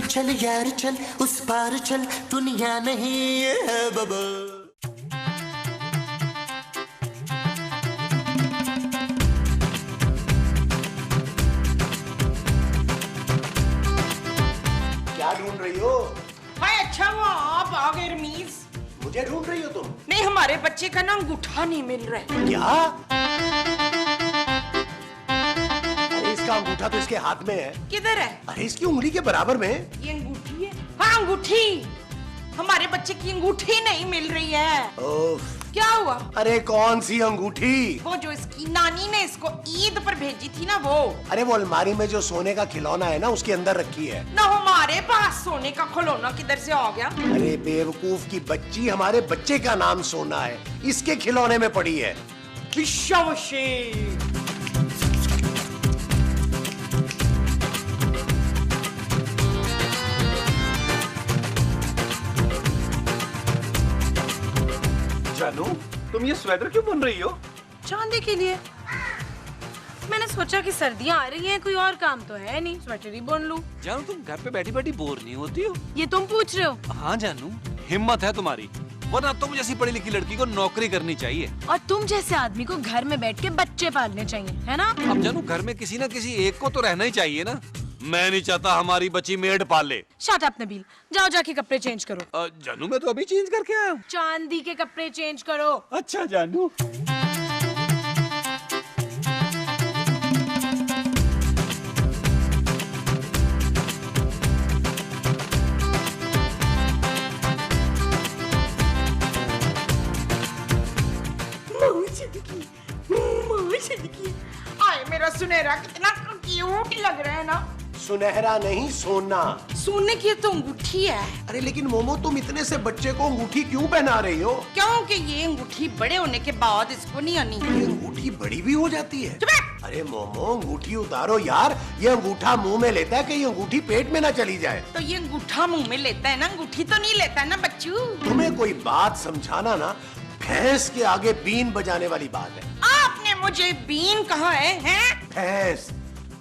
चल यार चल, उस पार चल, दुनिया नहीं है बाबा। क्या ढूंढ रही हो? हाय अच्छा वो आप आ गए रमीज। मुझे ढूंढ रही हो तुम? नहीं, हमारे बच्चे का ना अंगूठा नहीं मिल रहा है। क्या? अरे इसका अंगूठा तो इसके हाथ में है। किधर है? अरे इसकी उंगली के बराबर में। ये अंगूठी है। हाँ अंगूठी, हमारे बच्चे की अंगूठी नहीं मिल रही है। ओफ, क्या हुआ? अरे कौन सी अंगूठी? वो जो इसकी नानी ने इसको ईद पर भेजी थी ना वो। अरे वो अलमारी में जो सोने का खिलौना है ना उसके अंदर रखी है ना। हमारे पास सोने का खिलौना किधर से आ गया? अरे बेवकूफ की बच्ची, हमारे बच्चे का नाम सोना है, इसके खिलौने में पड़ी है। जानू, तुम ये स्वेटर क्यों बुन रही हो? चांदी के लिए। मैंने सोचा कि सर्दियाँ आ रही हैं, कोई और काम तो है नहीं, स्वेटर ही बुन लूं। जानू, तुम घर पे बैठी बैठी बोर नहीं होती हो? ये तुम पूछ रहे हो? हाँ जानू, हिम्मत है तुम्हारी, वरना तुम जैसी पढ़ी लिखी लड़की को नौकरी करनी चाहिए। और तुम जैसे आदमी को घर में बैठ के बच्चे पालने चाहिए, है ना? अब जानू, घर में किसी न किसी एक को तो रहना ही चाहिए ना। मैं नहीं चाहता हमारी बच्ची मेड पाले। शट अप नबील, जाओ जाके कपड़े चेंज करो। जानू, मैं तो अभी चेंज करके आया हूँ। चांदी के कपड़े चेंज करो। अच्छा जानू। आए मेरा सुनहरा, कितना क्यूट लग रहा है ना। सुनहरा नहीं, सोना। सोने की तो अंगूठी है। अरे लेकिन मोमो, तुम इतने से बच्चे को अंगूठी क्यों पहना रही हो? क्योंकि ये अंगूठी बड़े होने के बाद इसको नहीं आनी। ये अंगूठी बड़ी भी हो जाती है। चुप! अरे मोमो, अंगूठी उतारो यार, ये अंगूठा मुंह में लेता है कि ये अंगूठी पेट में ना चली जाए। तो ये अंगूठा मुंह में लेता है ना, अंगूठी तो नहीं लेता है ना बच्चू। तुम्हें कोई बात समझाना ना, भैंस के आगे बीन बजाने वाली बात है। आपने मुझे बीन कहा है? भैंस।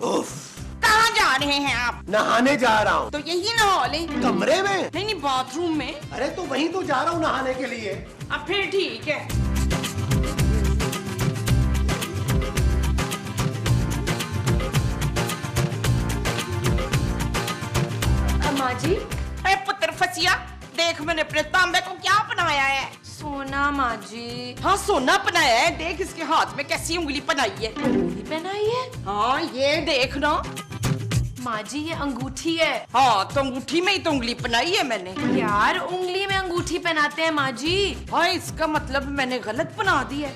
उफ। कहाँ जा रहे हैं आप? नहाने जा रहा हूँ। तो यही नहा ले। कमरे में? नहीं नहीं, बाथरूम में। अरे तो वहीं तो जा रहा हूँ नहाने के लिए। अब फिर ठीक है। अम्मा जी। अरे पुत्र फसिया, देख मैंने अपने तांबे को क्या बनाया है। सोना माँ जी। हाँ सोना पहनाया है, देख इसके हाथ में कैसी उंगली पहनाई है। उंगली पहनाई है? हाँ ये देख ना। माँ जी ये अंगूठी है। हाँ तो अंगूठी में ही तो उंगली पहनाई है मैंने। यार उंगली में अंगूठी पहनाते हैं माँ जी। हाँ इसका मतलब मैंने गलत बना दी है।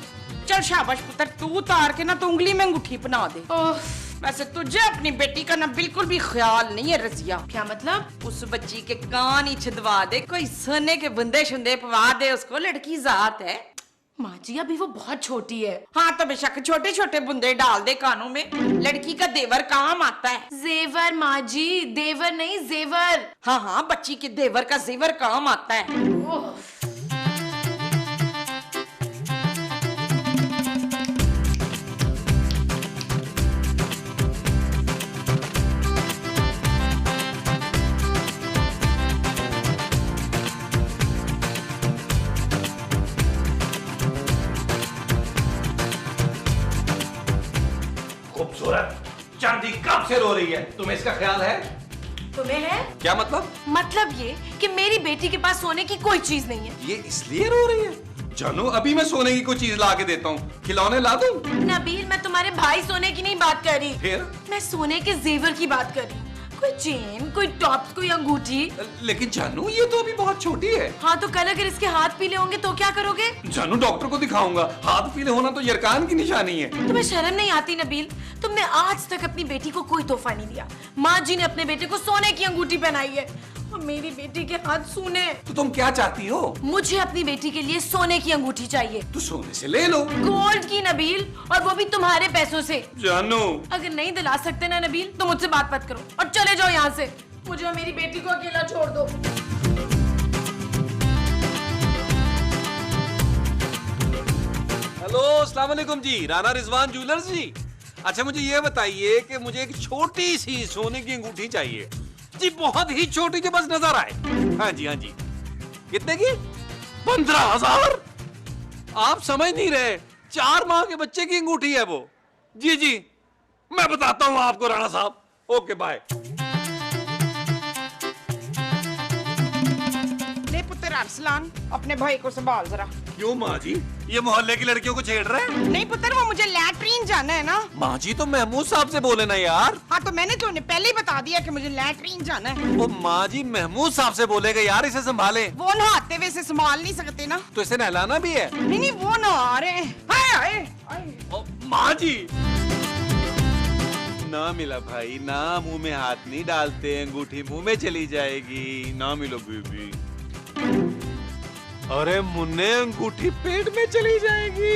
चल शाबाश पुत्र, तू उतार के ना तो उंगली में अंगूठी पहना दे। वैसे तुझे अपनी बेटी का ना बिल्कुल भी ख्याल नहीं है रजिया। क्या मतलब? उस बच्ची के कान ही छिदवा दे, कोई सोने के बुंदे शुंदे पवा दे उसको, लड़की जात है। माँ जी अभी वो बहुत छोटी है। हाँ तो बेशक छोटे छोटे बुंदे डाल दे कानों में, लड़की का देवर काम आता है। जेवर माँ जी, देवर नहीं जेवर। हाँ हाँ, बच्ची के देवर का जेवर काम आता है। खूबसूरत चांदी कब से रो रही है, तुम्हें इसका ख्याल है? तुम्हें है? क्या मतलब? मतलब ये कि मेरी बेटी के पास सोने की कोई चीज नहीं है। ये इसलिए रो रही है? जानू, अभी मैं सोने की कोई चीज ला के देता हूँ, खिलौने ला दूं? नबील मैं तुम्हारे भाई सोने की नहीं बात कर रही। फिर? मैं सोने के जेवर की बात कर रही हूँ। कोई चेन, कोई टॉप्स, कोई अंगूठी। लेकिन जानू ये तो अभी बहुत छोटी है। हाँ तो कल अगर इसके हाथ पीले होंगे तो क्या करोगे? जानू डॉक्टर को दिखाऊंगा, हाथ पीले होना तो यरकान की निशानी है। तुम्हें शर्म नहीं आती नबील? तुमने आज तक अपनी बेटी को कोई तोहफा नहीं दिया। माँ जी ने अपने बेटे को सोने की अंगूठी पहनाई है और मेरी बेटी के हाथ सूने। तो तुम क्या चाहती हो? मुझे अपनी बेटी के लिए सोने की अंगूठी चाहिए। तो सोने से ले लो। गोल्ड की नबील, और वो भी तुम्हारे पैसों से। जानू अगर नहीं दिला सकते ना नबील तो मुझसे बात मत करो और चले जाओ यहाँ से। मुझे और मेरी बेटी को अकेला छोड़ दो। हेलो, अस्सलाम वालेकुम जी, राना रिजवान ज्वेलर्स जी। अच्छा मुझे ये बताइए कि मुझे एक छोटी सी सोने की अंगूठी चाहिए, जी बहुत ही छोटी जो बस नजर आए। हाँ जी हाँ जी। कितने की? 15,000। आप समझ नहीं रहे, 4 माह के बच्चे की अंगूठी है वो। जी जी मैं बताता हूं आपको राणा साहब। Okay bye. ले पुत्र अरसलान, अपने भाई को संभाल जरा। क्यों माँ जी, ये मोहल्ले की लड़कियों को छेड़ रहे हैं? नहीं पुत्र, वो मुझे लैट्रीन जाना है ना। माँ जी तो महमूद साहब से बोले ना यार। हाँ तो मैंने तो उन्हें पहले ही बता दिया कि मुझे लैट्रीन जाना है। वो माँ जी महमूद साहब से बोलेगा यार इसे संभाले। वो नहाते हुए इसे संभाल नहीं सकते ना। तो इसे नहलाना भी है। नहीं नहीं वो नहा रहे हैं। हाय हाय हाय। ओ, माँ जी ना मिला भाई ना, मुंह में हाथ नहीं डालते, अंगूठी मुंह में चली जाएगी। ना मिलो बीबी। अरे मुन्ने अंगूठी पेट में चली जाएगी,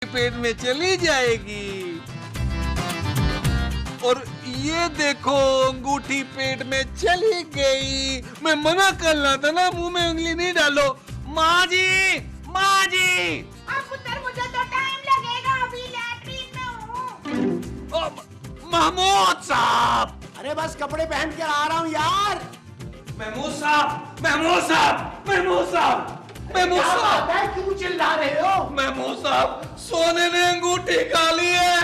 पेट में चली जाएगी। और ये देखो अंगूठी पेट में चली गई। मैं मना कर रहा था ना मुंह में उंगली नहीं डालो। माँ जी माँ जी। अब पुत्र मुझे तो टाइम लगेगा, अभी लैट्रीन में हूँ। महमूद साहब। अरे बस कपड़े पहन कर आ रहा हूँ यार। महमूद साहब महमूद साहब महमूद साहब महमूद क्या साहब बात है, क्यों चिल्ला रहे हो? महमूद साहब सोने ने अंगूठी खा ली है।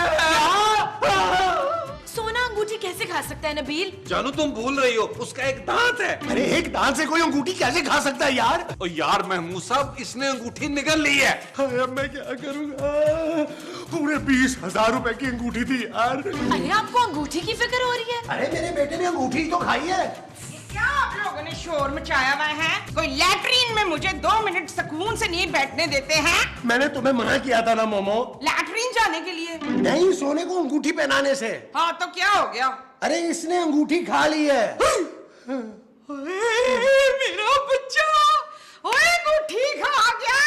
सोना अंगूठी कैसे खा सकता है नबील? जानू तुम भूल रही हो, उसका एक दांत है। अरे एक दांत से कोई अंगूठी कैसे खा सकता है यार? ओ यार महमूद साहब इसने अंगूठी निगल ली है। अब मैं क्या करूंगा? पूरे 20,000 रुपए की अंगूठी थी यार। अरे आपको अंगूठी की फिक्र हो रही है? अरे मेरे बेटे ने अंगूठी तो खाई है। क्या आप लोगों ने शोर मचाया हुआ है? कोई लैट्रीन में मुझे 2 मिनट सुकून से नहीं बैठने देते हैं? मैंने तुम्हें मना किया था ना मोमो। लैट्रीन जाने के लिए? नहीं, सोने को अंगूठी पहनाने से। हाँ तो क्या हो गया? अरे इसने अंगूठी खा ली है। मेरा बच्चा ओए अंगूठी खा गया।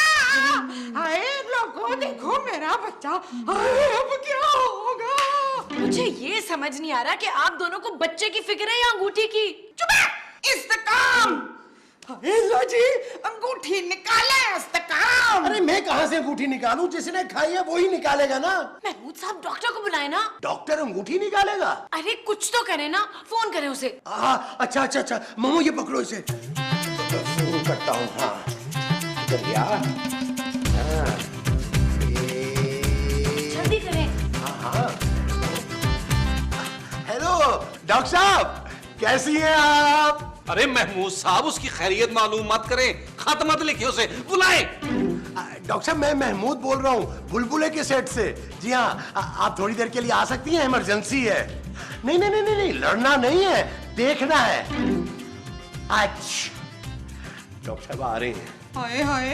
हाय लोगों देखो मेरा बच्चा। हाय अब क्या होगा? मुझे ये समझ नहीं आ रहा कि आप दोनों को बच्चे की फिक्र है या अंगूठी की। चुप है, इस्तेकाम। हाय लो जी, अंगूठी निकाले इस्तेकाम। अरे मैं कहाँ से अंगूठी निकालूं? जिसने खाई है वो ही निकालेगा ना। महमूद साहब डॉक्टर को बुलाए ना। डॉक्टर अंगूठी निकालेगा? अरे कुछ तो करे ना, फोन करें उसे। अच्छा अच्छा अच्छा मोमो ये पकड़ो इसे। फोन करता हूँ। हाँ इधर गया। हाँ, जल्दी करें। हाँ। हेलो डॉक्टर साहब, कैसी हैं आप? अरे महमूद साहब उसकी खैरियत मालूम मत करें, खत मत लिखिए उसे, बुलाए। डॉक्टर साहब मैं महमूद बोल रहा हूँ बुलबुले के सेट से। जी हाँ, आप थोड़ी देर के लिए आ सकती हैं, इमरजेंसी है। नहीं नहीं नहीं नहीं, नहीं लड़ना नहीं है, देखना है। अच्छा डॉक्टर साहब आ रहे हैं। हाय हाय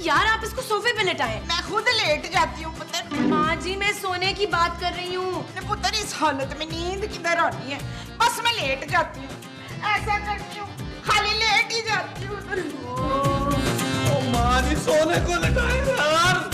यार आप इसको सोफे पे लेटाएं। मैं खुद लेट जाती हूँ पुत्र। माँ जी मैं सोने की बात कर रही हूँ। पुत्र इस हालत में नींद किधर आनी है? बस मैं लेट जाती हूँ, ऐसा करती हूँ, खाली लेट ही जाती हूँ। ओ माँ जी सोने को लटाए यार।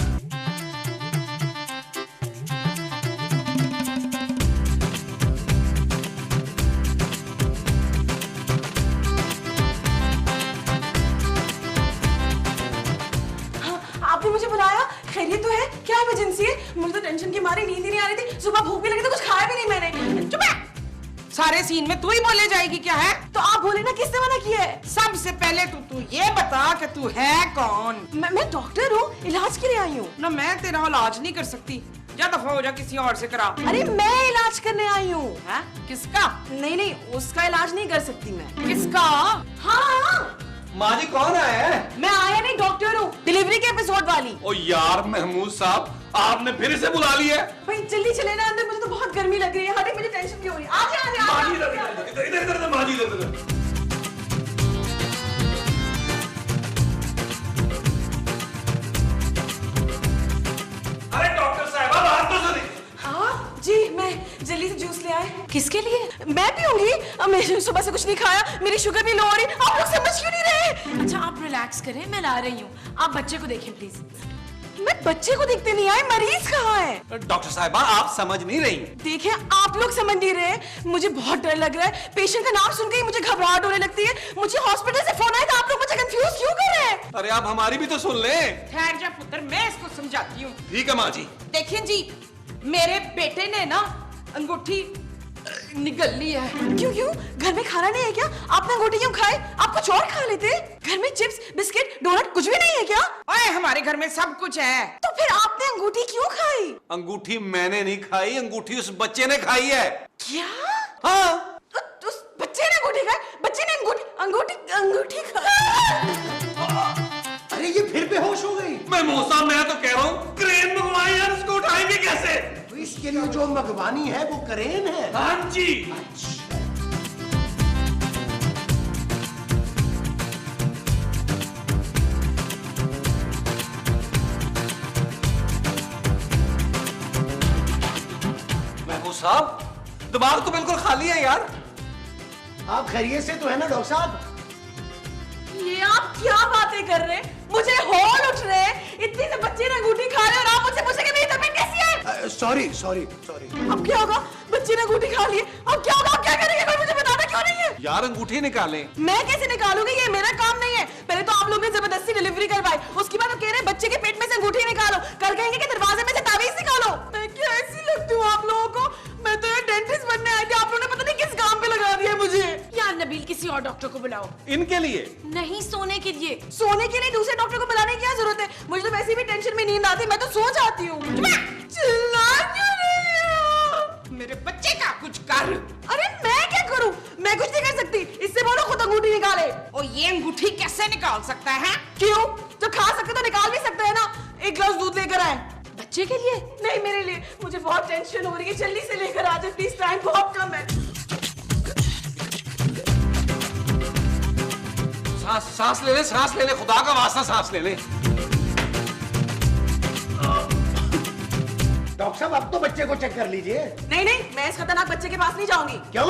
आपने मुझे बुलाया? खैरियत तो है? क्या इमरजेंसी है? मुझे तो टेंशन की मारी नींद ही नहीं आ रही थी। सुबह भूख भी लगी तो कुछ खाया भी नहीं मैंने। चुप है, सारे सीन में तू ही बोले जाएगी क्या है? तो आप बोले ना, किसने मना किया है? सबसे पहले तू ये बता कि तू है कौन? मैं डॉक्टर हूँ, इलाज के लिए आई हूँ। ना मैं तेरा इलाज नहीं कर सकती, जा दफा हो जा, किसी और से करा। अरे मैं इलाज करने आई हूँ। है? किसका? नहीं नहीं, उसका इलाज नहीं कर सकती मैं। किसका? हाँ माँ जी कौन आया है? मैं आया नहीं, डॉक्टर हूँ, डिलीवरी के एपिसोड वाली। ओ यार महमूद साहब आपने फिर इसे बुला लिया है। भाई जल्दी चले ना अंदर, मुझे तो बहुत गर्मी लग रही है। हटे, मुझे टेंशन क्यों हो रही है? आ जा इधर इधर इधर माँ जी इधर। अरे डॉक्टर साहब बात तो सुनिए। हाँ जी, मैं जल्दी से जूस ले आए। किसके लिए? मैं पीऊंगी। मैंने सुबह से कुछ नहीं खाया, मेरी शुगर भी लो हो रही। आप लोग समझ क्यों नहीं रहे? अच्छा आप रिलैक्स करें, मैं ला रही हूँ। आप बच्चे को देखें प्लीज। मैं बच्चे को देखते नहीं आए, मरीज कहाँ है? डॉक्टर साहबा आप समझ नहीं रही। देखिए आप लोग समझ नहीं रहे, मुझे बहुत डर लग रहा है। पेशेंट का नाम सुनकर ही मुझे घबराहट होने लगती है। मुझे हॉस्पिटल से फोन आया था, आप लोग मुझे कंफ्यूज क्यों कर रहे हैं? अरे आप हमारी भी तो सुन ले। ठहर जा पुत्र, मैं इसको समझाती हूँ। ठीक है माँ जी। देखिए जी, मेरे बेटे ने ना अंगूठी निकल ली है। क्यों क्यों? घर में खाना नहीं है क्या? आपने अंगूठी क्यों खाए? आप कुछ और खा लेते। घर में चिप्स, बिस्किट, डोनट कुछ भी नहीं है क्या? ओए, हमारे घर में सब कुछ है। तो फिर आपने अंगूठी क्यों खाई? अंगूठी मैंने नहीं खाई, अंगूठी उस बच्चे ने खाई है। क्या? हाँ, उस बच्चे ने अंगूठी खाई? बच्चे ने अंगूठी खाई? अरे ये फिर बेहोश हो गई। मैं मौसा, मैं तो कह रहा हूँ क्रेन मंगवाई यार, उसको उठाएंगे कैसे? तो इसके लिए जो मंगवानी है वो क्रेन है। हाँ जी। महबूब साहब, दिमाग तो बिल्कुल खाली है यार। आप खैरियत से तो है ना डॉक्टर साहब? ये आप क्या बातें कर रहे हैं? मुझे होल उठ रहे हैं। इतनी से बच्चे ने अंगूठी खा ली और आप मुझसे पूछेंगे मेरी तबीयत कैसी है? सॉरी। अब क्या होगा? बच्चे ने अंगूठी खा ली है। अब क्या होगा? आप क्या करेंगे? कोई मुझे बताना क्यों नहीं है? यार अंगूठी निकालें। मैं कैसे निकालूंगी? ये मेरा काम नहीं है। पहले तो आप लोगों ने जबरदस्ती डिलीवरी करवाई, उसके बाद आप कह रहे हैं बच्चे के पेट में से अंगूठी निकालो, कल कहेंगे कि दरवाजे में से तावीज निकालो। मैं क्या ऐसी लगती हूँ आप लोगों को? मैं तो यार डेंटिस्ट बनने आई थी, आप लोगों ने पता नहीं किस काम पे लगा दिया मुझे। यार नबील, किसी और डॉक्टर को बुलाओ। इनके लिए नहीं, सोने के लिए। सोने के लिए दूसरे डॉक्टर को बुलाने की क्या जरूरत है? मुझे तो वैसे भी टेंशन में नींद आती है, मैं तो सो जाती हूँ। चिल्ला क्यों रही हो? मेरे बच्चे का कुछ कर। अरे मैं क्या करूं? मैं कुछ नहीं कर सकती। इससे बोलो खुद अंगूठी निकाले। और ये अंगूठी कैसे निकाल सकता है? क्यों? जब खा सकते तो निकाल भी सकते हैं ना। एक गिलास दूध लेकर आए। बच्चे के लिए? नहीं, मेरे लिए। मुझे बहुत टेंशन हो रही है, जल्दी से लेकर आ जाए प्लीज, टाइम बहुत कम है। सांस ले ले, खुदा का वास्ता सांस ले ले। डॉक्टर साहब अब तो बच्चे को चेक कर लीजिए। नहीं नहीं, मैं इस खतरनाक बच्चे के पास नहीं जाऊंगी। क्यों?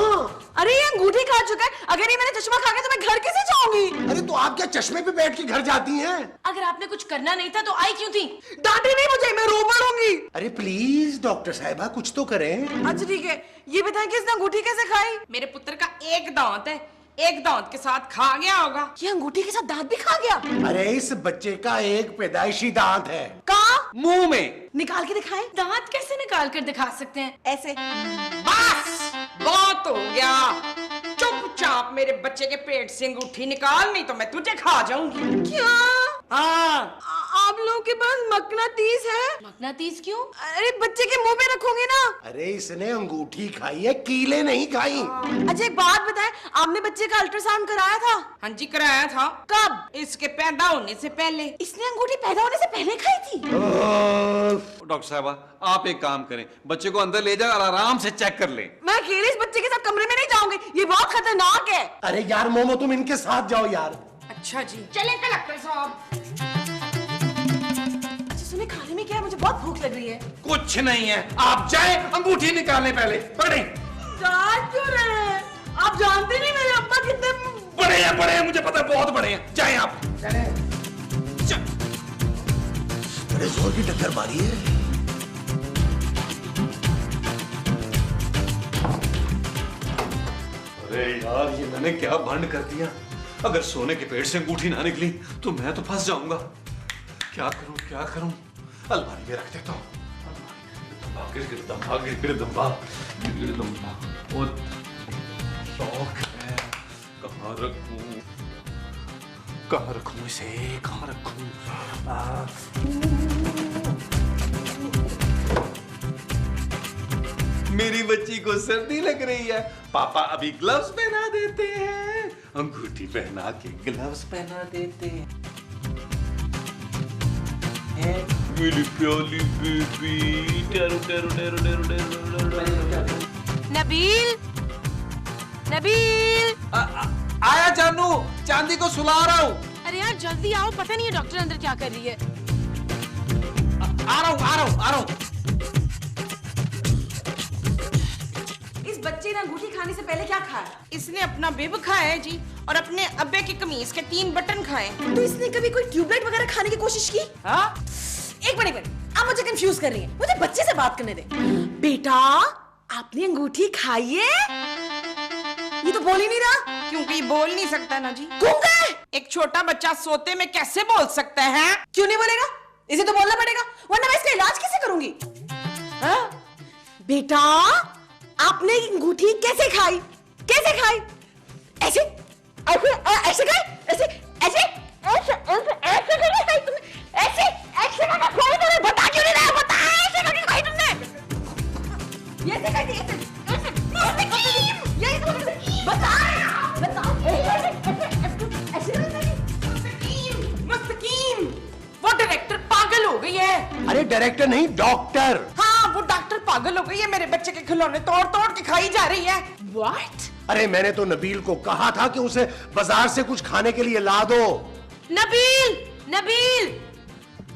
अरे ये अंगूठी खा चुका है, अगर ये मैंने चश्मा खा गया तो मैं घर कैसे जाऊंगी? अरे तो आप क्या चश्मे पे बैठ के घर जाती हैं? अगर आपने कुछ करना नहीं था तो आई क्यों थी? डांटे नहीं मुझे, मैं रो पड़ूंगी। अरे प्लीज डॉक्टर साहिबा कुछ तो करें। अच्छा ठीक है, ये बताएं कि इसने अंगूठी कैसे खाई? मेरे पुत्र का एक दांत है, एक दांत के साथ खा गया होगा। ये अंगूठी के साथ दांत भी खा गया? अरे इस बच्चे का एक पैदाइशी दांत है। कहाँ? मुंह में। निकाल के दिखाएं। दांत कैसे निकाल कर दिखा सकते हैं? ऐसे। बस बहुत हो गया। चुपचाप मेरे बच्चे के पेट से अंगूठी निकाल, नहीं तो मैं तुझे खा जाऊंगी। क्या? हाँ। आप लोगों के पास मकनातीस है? मकनातीस क्यों? अरे बच्चे के मुंह में रखोगे ना। अरे इसने अंगूठी खाई है, कीले नहीं खाई। अच्छा एक बात बताएं, आपने बच्चे का अल्ट्रासाउंड कराया था? हाँ जी, कराया था। कब? इसके पैदा होने से पहले। इसने अंगूठी पैदा होने से पहले खाई थी? डॉक्टर साहबा, आप एक काम करें, बच्चे को अंदर ले जाओ और आराम से चेक कर लें। मैं अकेले इस बच्चे के साथ कमरे में नहीं जाऊंगी, ये बहुत खतरनाक है। अरे यार मोमो तुम इनके साथ जाओ यार। अच्छा जी, चले कलेक्टर साहब। अच्छा सुनिए, खाने में क्या है? मुझे बहुत भूख लग रही है। कुछ नहीं है, आप जाए अंगूठी निकालने पहले। बड़े डांट क्यों रहे हैं? आप जानते नहीं मेरे अब्बा कितने बड़े हैं, मुझे पता है बहुत बड़े हैं। जाए आप। चले। बड़े जोर की टक्कर मारी है। अरे यार, ये मैंने क्या भंड कर दिया। अगर सोने के पेट से अंगूठी ना निकली तो मैं तो फंस जाऊंगा। क्या करूं? अलमारी में रख देता हूँ। गिरगिरदम्बा। और शौक है, कहाँ रखूं इसे? कहाँ रखूं? मेरी बच्ची को सर्दी लग रही है, पापा अभी ग्लव्स पहना देते हैं। अंगूठी पहना के ग्लव्स पहना देते हैं। मेरी प्यारी बेबी। नबील, नबील। आया जानू, चांदी को सुला रहा हूँ। अरे यार जल्दी आओ, पता नहीं है डॉक्टर अंदर क्या कर रही है। आ रहा हूँ। इस बच्चे ने अंगूठी खाने से पहले क्या खाया? इसने अपना बिब खाया है जी, और अपने अब्बे की कमीज के 3 बटन खाए। तो इसने कभी कोई ट्यूबलाइट वगैरह खाने की कोशिश की? हाँ? एक मिनट, आप मुझे कंफ्यूज कर रही हैं। मुझे बच्चे से बात करने दे। बेटा, आपने अंगूठी खाई है? ये तो बोल ही नहीं रहा। क्योंकि ये बोल नहीं सकता ना जी। गूंगा है? एक छोटा बच्चा सोते में कैसे बोल सकता है? क्यों नहीं बोलेगा? इसे तो बोलना पड़ेगा, वरना मैं इसका इलाज कैसे करूंगी? हाँ? बेटा, आपने अंगूठी कैसे खाई? कैसे खाई? ऐसे ऐसे ऐसे खाई? ऐसे ऐसे ऐसे ऐसे करके खाई तुमने? ऐसे ऐसे करके खाई तुमने? बता क्यों नहीं रहा? बता, ऐसे करके खाई तुमने? ये ऐसे खाई थी, ऐसे ऐसे मुस्तकीम, यही तो बता बता ऐसे मुस्तकीम मुस्तकीम। वो डायरेक्टर पागल हो गई है। अरे डायरेक्टर नहीं, डॉक्टर। हाँ, वो डॉक्टर पागल हो गई है, मेरे बच्चे के खिलौने तोड़ तोड़ के खाई जा रही है। व्हाट? अरे मैंने तो नबील को कहा था कि उसे बाजार से कुछ खाने के लिए ला दो। नबील, नबील,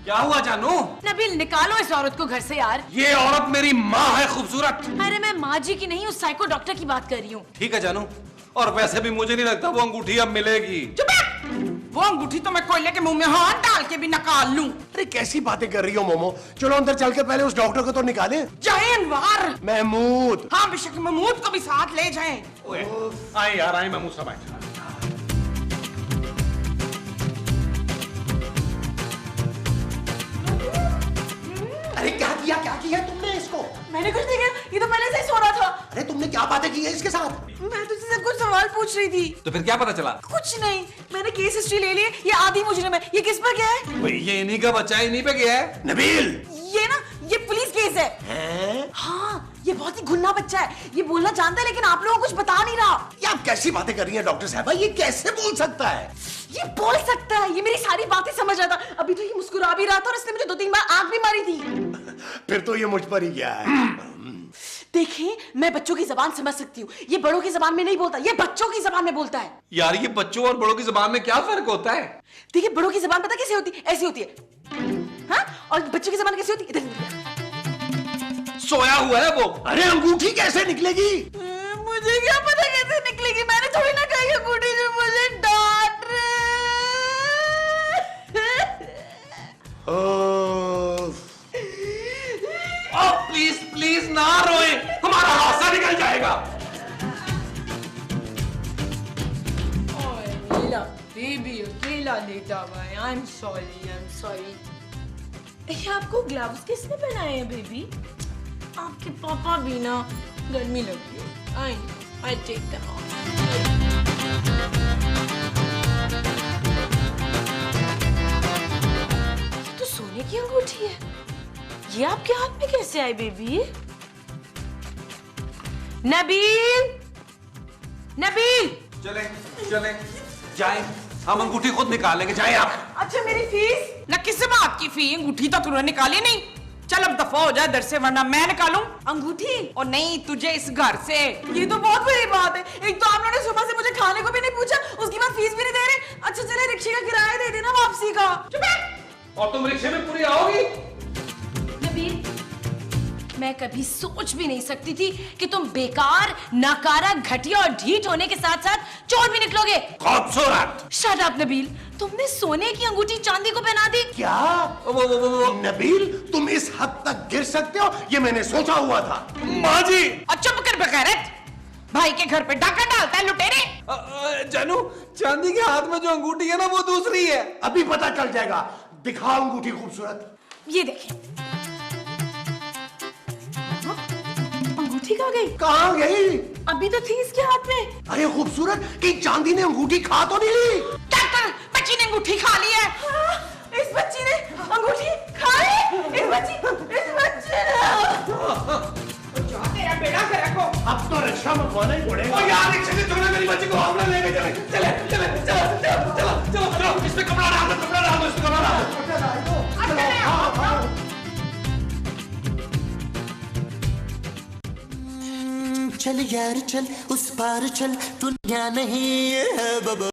क्या हुआ जानू? नबील निकालो इस औरत को घर से यार। ये औरत मेरी माँ है खूबसूरत। अरे मैं माँ जी की नहीं, उस साइको डॉक्टर की बात कर रही हूँ। ठीक है जानू, और वैसे भी मुझे नहीं लगता वो अंगूठी अब मिलेगी। चुप है! वो अंगूठी तो मैं कोयले के मुंह में हाथ डाल के भी निकाल लूं। अरे कैसी बातें कर रही हो मोमो? चलो अंदर चल के पहले उस डॉक्टर को तो निकालें। जाए अनवार। महमूद। हाँ, बेशक महमूद को भी साथ ले जाएं। आए यार आए, महमूद साहब आए। अरे क्या किया तुमने इसको? मैंने कुछ नहीं किया, ये तो पहले से ही सो रहा था। अरे तुमने क्या बातें की है इसके साथ? मैं तुझसे कुछ सवाल पूछ रही थी। तो फिर क्या पता चला? कुछ नहीं, मैंने केस हिस्ट्री ले ली है। ये आदि मुजरिम है। ये किस पर गया है? भाई ये इन्हीं का बच्चा है, इन्हीं पे गया है। नबील। ये ना, ये पुलिस केस है। हाँ, ये बहुत ही गुन्ना बच्चा है। ये बोलना जानता है लेकिन आप लोगों को कुछ बता नहीं रहा। ये आप कैसी बातें कर रही हैं डॉक्टर साहबा? ये कैसे बोल सकता है? ये बोल सकता है, ये मेरी सारी बातें समझ रहा था। अभी तो ये मुस्कुरा भी रहा था और इसने मुझे 2-3 बार आंख भी मारी थी। फिर तो ये मुझ पर ही गया है। देखिए, मैं बच्चों की जबान समझ सकती हूँ। ये बड़ों की जबान में नहीं बोलता, ये बच्चों की जबान में बोलता है। यार ये बच्चों और बड़ों की जबान में क्या फर्क होता है? देखिए, बड़ों की जबान पता कैसे होती है? ऐसी होती है। हाँ? और बच्चों की जबान कैसी होती है? इधर। सोया हुआ है वो। अरे अंगूठी कैसे निकलेगी? मुझे क्या पता कैसे निकलेगी? मैंने थोड़ी ना कही अंगूठी जो मुझे डांट रहे। प्लीज प्लीज ना रोए, हमारा हादसा निकल जाएगा। बेबी अकेला लेटा हुआ है। I'm sorry. ये आपको ग्लव्स किसने पहनाए हैं बेबी? आपके पापा भी ना, गर्मी लगी है। I take them off. ये तो सोने की अंगूठी है। ये आपके हाथ में कैसे आई बेबी? नबील, नबील, चले चले जाए, हम अंगूठी खुद निकालेंगे, जाए आप। अच्छा, मेरी फीस? ना किस बात की फी? अंगूठी तो तूने निकाली नहीं। चल अब दफा हो जाए दर से, वरना मैं निकालूं अंगूठी? और नहीं तुझे इस घर से। ये तो बहुत बुरी बात है। एक तो आप लोगों ने सुबह से मुझे खाने को भी नहीं पूछा, उसके बाद फीस भी नहीं दे रहे। अच्छा चले, रिक्शे का किराया दे देना वापसी का। और तुम रिक्शे में पूरी आओगी? नबील, मैं कभी सोच भी नहीं सकती थी कि तुम बेकार, नाकारा, घटिया और ढीठ होने के साथ साथ चोर भी निकलोगे। खूबसूरत। शट अप नबील, तुमने सोने की अंगूठी चांदी को पहना दी। क्या? नबील, तुम इस हद तक गिर सकते हो, ये मैंने सोचा हुआ था। माँ जी। और चुप कर बगैरत, भाई के घर पे डाका डालता है लुटेरे। जानू, चांदी के हाथ में जो अंगूठी है ना वो दूसरी है। अभी पता चल जाएगा। दिखाओ अंगूठी खूबसूरत। ये देखें, अंगूठी कहाँ गई? कहाँ गई? अभी तो थी इसके हाथ में। अरे खूबसूरत, कि चांदी ने अंगूठी खा तो नहीं ली? डॉक्टर, बच्ची ने अंगूठी खा ली है। हाँ, इस बच्ची ने अंगूठी खाई। इस बच्ची ने तेरा बेड़ा कर रखो। अब तो रिक्शा मंगवाना ही पड़ेगा। यार रिक्शे से चलो, मेरी बच्ची को हमला लेके चले चले चले चलो चलो चलो चलो चलो, इसमें कपड़ा डाल दो, कपड़ा डाल दो, इसमें कपड़ा डाल दो। चल यार चल, उस पार चल, दुनिया नहीं है बबा।